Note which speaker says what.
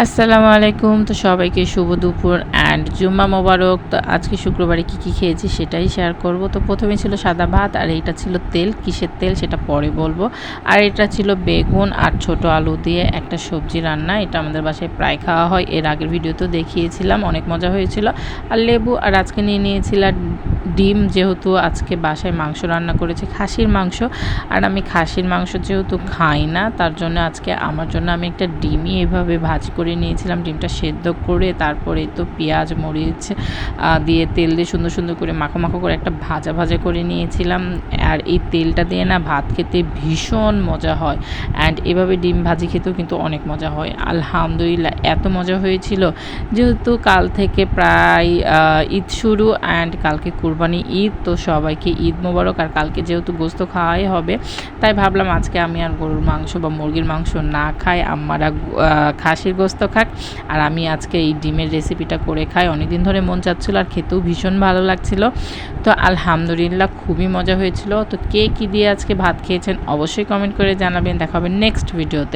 Speaker 1: আসসালামু আলাইকুম। তো সবাইকে শুভ দুপুর অ্যান্ড জুম্মা মোবারক। তো আজকে শুক্রবারে কী খেয়েছি সেটাই শেয়ার করব। তো প্রথমে ছিল সাদা ভাত, আর এইটা ছিল তেল, কিসের তেল সেটা পরে বলবো। আর এটা ছিল বেগুন আর ছোট আলু দিয়ে একটা সবজি রান্না। এটা আমাদের বাসায় প্রায় খাওয়া হয়, এর আগের ভিডিওতেও দেখিয়েছিলাম, অনেক মজা হয়েছিল। আর লেবু, আর আজকে নিয়েছিলাম ডিম, যেহেতু আজকে বাসায় মাংস রান্না করেছে, খাসির মাংস। আর আমি খাসির মাংস যেহেতু খাই না, তার জন্য আজকে আমার জন্য আমি একটা ডিমই এভাবে ভাজি করে নিয়েছিলাম। ডিমটা সেদ্ধ করে তারপরে তো পেঁয়াজ মরিচ দিয়ে তেল দিয়ে সুন্দর সুন্দর করে মাখো মাখো করে একটা ভাজা করে নিয়েছিলাম। আর এই তেলটা দিয়ে না ভাত খেতে ভীষণ মজা হয়, অ্যান্ড এভাবে ডিম ভাজি খেতেও কিন্তু অনেক মজা হয়। আলহামদুলিল্লাহ এত মজা হয়েছিল, যেহেতু কাল থেকে প্রায় ঈদ শুরু, অ্যান্ড কালকে কুরবানি ঈদ, তো সবাইকে ঈদ মোবারক। আর কালকে যেহেতু গোস্ত খাওয়াই হবে, তাই ভাবলাম আজকে আমি আর গরুর মাংস বা মুরগির মাংস না খাই, আমারা খাসির গোস্ত খাক, আর আমি আজকে এই ডিমের রেসিপিটা করে খাই। অনেকদিন ধরে মন চাচ্ছিল, আর খেতেও ভীষণ ভালো লাগছিল। তো আলহামদুলিল্লাহ খুবই মজা হয়েছিল। তো কে কী দিয়ে আজকে ভাত খেয়েছেন অবশ্যই কমেন্ট করে জানাবেন। দেখা হবে নেক্সট ভিডিওতে।